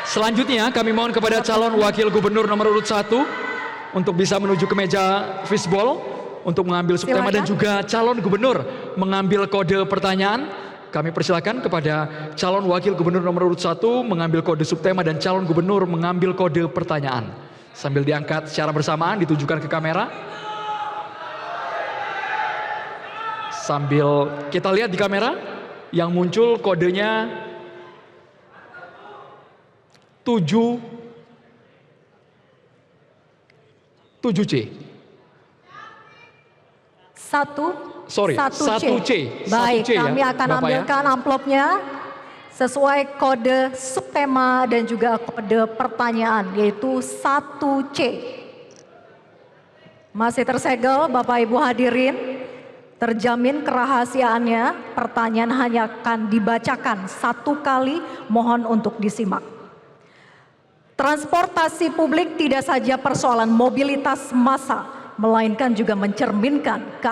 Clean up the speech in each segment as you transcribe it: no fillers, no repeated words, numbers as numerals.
Selanjutnya kami mohon kepada calon wakil gubernur nomor urut 1 untuk bisa menuju ke meja fishbowl untuk mengambil subtema dan juga calon gubernur mengambil kode pertanyaan. Kami persilakan kepada calon wakil gubernur nomor urut 1 mengambil kode subtema dan calon gubernur mengambil kode pertanyaan. Sambil diangkat secara bersamaan ditujukan ke kamera. Sambil kita lihat di kamera yang muncul kodenya 7C. 1C. Baik, kami akan ambilkan amplopnya sesuai kode subtema dan juga kode pertanyaan, yaitu 1C. Masih tersegel Bapak Ibu hadirin, terjamin kerahasiaannya. Pertanyaan hanya akan dibacakan 1 kali, mohon untuk disimak. Transportasi publik tidak saja persoalan mobilitas massa, melainkan juga mencerminkan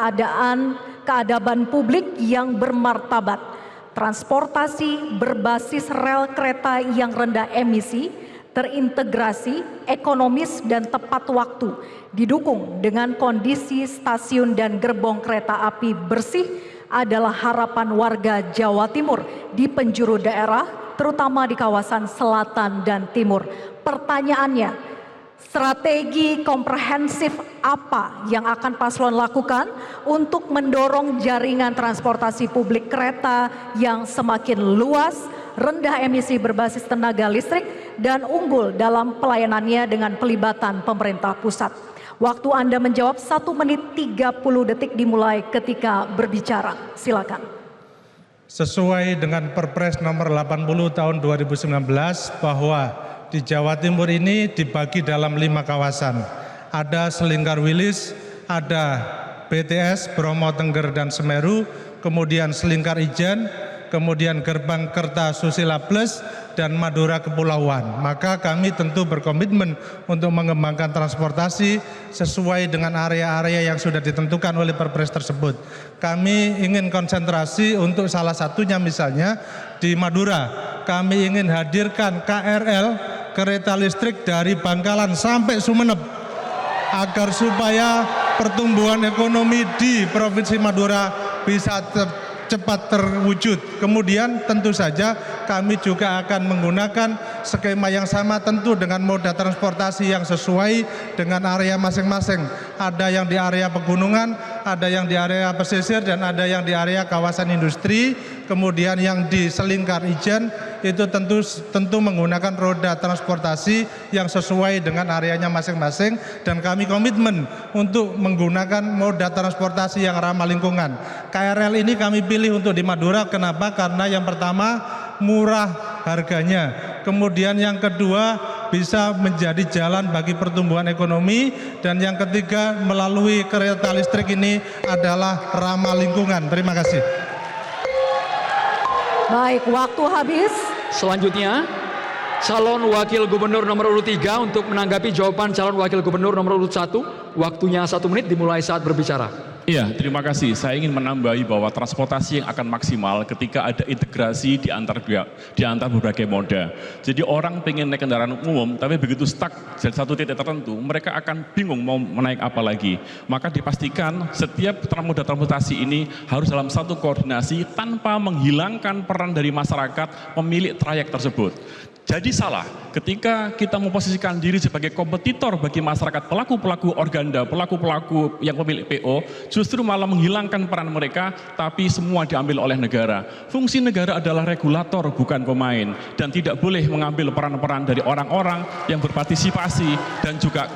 keadaban publik yang bermartabat. Transportasi berbasis rel kereta yang rendah emisi, terintegrasi, ekonomis dan tepat waktu, didukung dengan kondisi stasiun dan gerbong kereta api bersih adalah harapan warga Jawa Timur di penjuru daerah, terutama di kawasan selatan dan timur. Pertanyaannya, strategi komprehensif apa yang akan paslon lakukan untuk mendorong jaringan transportasi publik kereta yang semakin luas, rendah emisi berbasis tenaga listrik, dan unggul dalam pelayanannya dengan pelibatan pemerintah pusat? Waktu Anda menjawab 1 menit 30 detik dimulai ketika berbicara. Silakan. Sesuai dengan Perpres nomor 80 tahun 2019 bahwa di Jawa Timur ini dibagi dalam 5 kawasan. Ada Selingkar Wilis, ada BTS, Bromo, Tengger, dan Semeru, kemudian Selingkar Ijen, kemudian Gerbang Kertasusila Plus, dan Madura Kepulauan. Maka kami tentu berkomitmen untuk mengembangkan transportasi sesuai dengan area-area yang sudah ditentukan oleh Perpres tersebut. Kami ingin konsentrasi untuk salah satunya misalnya di Madura. Kami ingin hadirkan KRL, kereta listrik dari Bangkalan sampai Sumeneb, agar supaya pertumbuhan ekonomi di Provinsi Madura bisa cepat terwujud. Kemudian tentu saja kami juga akan menggunakan skema yang sama, tentu dengan moda transportasi yang sesuai dengan area masing-masing. Ada yang di area pegunungan, ada yang di area pesisir, dan ada yang di area kawasan industri. Kemudian yang di Selingkar Ijen itu tentu menggunakan roda transportasi yang sesuai dengan areanya masing-masing, dan kami komitmen untuk menggunakan moda transportasi yang ramah lingkungan. KRL ini kami pilih untuk di Madura. Kenapa? Karena yang pertama murah harganya, kemudian yang kedua bisa menjadi jalan bagi pertumbuhan ekonomi, dan yang ketiga melalui kereta listrik ini adalah ramah lingkungan. Terima kasih. Baik, waktu habis. Selanjutnya, calon wakil gubernur nomor urut 3 untuk menanggapi jawaban calon wakil gubernur nomor urut 1. Waktunya 1 menit dimulai saat berbicara. Iya, terima kasih. Saya ingin menambahi bahwa transportasi yang akan maksimal ketika ada integrasi di antar berbagai moda. Jadi orang pengen naik kendaraan umum, tapi begitu stuck dari satu titik tertentu, mereka akan bingung mau menaik apa lagi. Maka dipastikan setiap moda transportasi ini harus dalam satu koordinasi tanpa menghilangkan peran dari masyarakat pemilik trayek tersebut. Jadi salah ketika kita memposisikan diri sebagai kompetitor bagi masyarakat, pelaku-pelaku organda, pelaku-pelaku yang pemilik PO, justru malah menghilangkan peran mereka, tapi semua diambil oleh negara. Fungsi negara adalah regulator, bukan pemain, dan tidak boleh mengambil peran-peran dari orang-orang yang berpartisipasi dan juga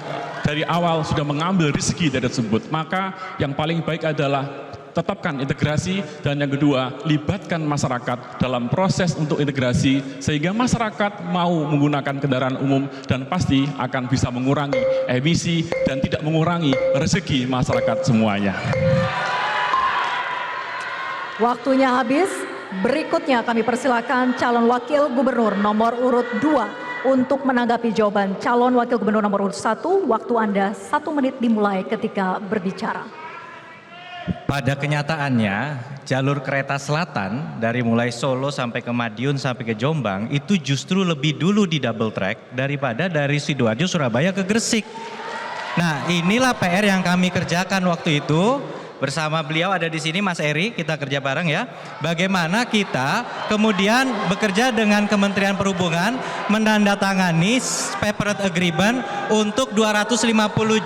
dari awal sudah mengambil rezeki dari tersebut. Maka yang paling baik adalah tetapkan integrasi, dan yang kedua, libatkan masyarakat dalam proses untuk integrasi sehingga masyarakat mau menggunakan kendaraan umum dan pasti akan bisa mengurangi emisi dan tidak mengurangi rezeki masyarakat semuanya. Waktunya habis. Berikutnya kami persilakan calon wakil gubernur nomor urut 2 untuk menanggapi jawaban calon wakil gubernur nomor urut 1. Waktu Anda 1 menit dimulai ketika berbicara. Pada kenyataannya, jalur kereta selatan dari mulai Solo sampai ke Madiun sampai ke Jombang itu justru lebih dulu di double track daripada dari Sidoarjo Surabaya ke Gresik. Nah, inilah PR yang kami kerjakan waktu itu. Bersama beliau ada di sini Mas Eri, kita kerja bareng ya. Bagaimana kita kemudian bekerja dengan Kementerian Perhubungan menandatangani paper agreement untuk 250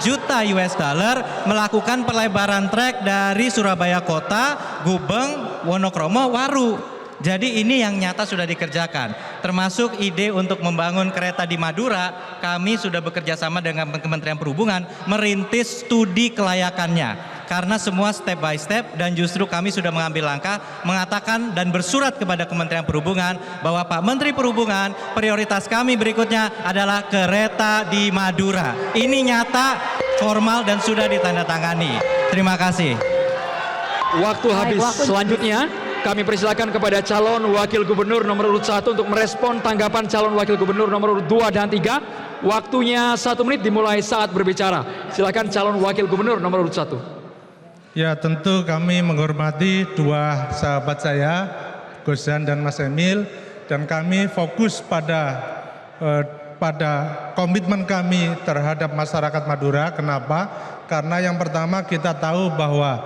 juta US dollar melakukan pelebaran trek dari Surabaya Kota, Gubeng, Wonokromo, Waru. Jadi ini yang nyata sudah dikerjakan. Termasuk ide untuk membangun kereta di Madura, kami sudah bekerja sama dengan Kementerian Perhubungan merintis studi kelayakannya. Karena semua step by step dan justru kami sudah mengambil langkah mengatakan dan bersurat kepada Kementerian Perhubungan bahwa Pak Menteri Perhubungan prioritas kami berikutnya adalah kereta di Madura. Ini nyata, formal dan sudah ditandatangani. Terima kasih. Waktu habis. Selanjutnya kami persilakan kepada calon wakil gubernur nomor urut 1 untuk merespon tanggapan calon wakil gubernur nomor urut 2 dan 3. Waktunya 1 menit dimulai saat berbicara. Silakan calon wakil gubernur nomor urut 1. Ya, tentu kami menghormati dua sahabat saya, Gus Dan dan Mas Emil, dan kami fokus pada komitmen kami terhadap masyarakat Madura. Kenapa? Karena yang pertama kita tahu bahwa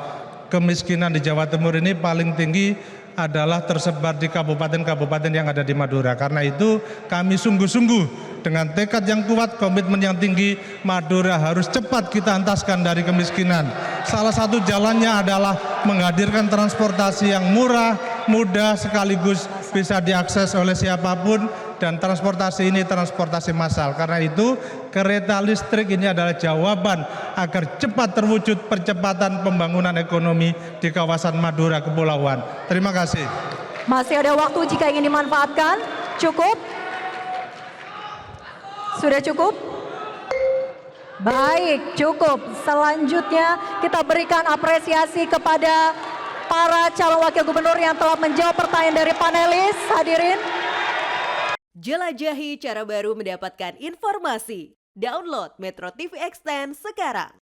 kemiskinan di Jawa Timur ini paling tinggi adalah tersebar di kabupaten-kabupaten yang ada di Madura. Karena itu kami sungguh-sungguh dengan tekad yang kuat, komitmen yang tinggi, Madura harus cepat kita entaskan dari kemiskinan. Salah satu jalannya adalah menghadirkan transportasi yang murah, mudah, sekaligus bisa diakses oleh siapapun, dan transportasi ini transportasi massal. Karena itu kereta listrik ini adalah jawaban agar cepat terwujud percepatan pembangunan ekonomi di kawasan Madura Kepulauan. Terima kasih. Masih ada waktu jika ingin dimanfaatkan. Cukup? Sudah cukup? Baik, cukup. Selanjutnya kita berikan apresiasi kepada para calon wakil gubernur yang telah menjawab pertanyaan dari panelis. Hadirin. Jelajahi cara baru mendapatkan informasi. Download Metro TV Extend sekarang.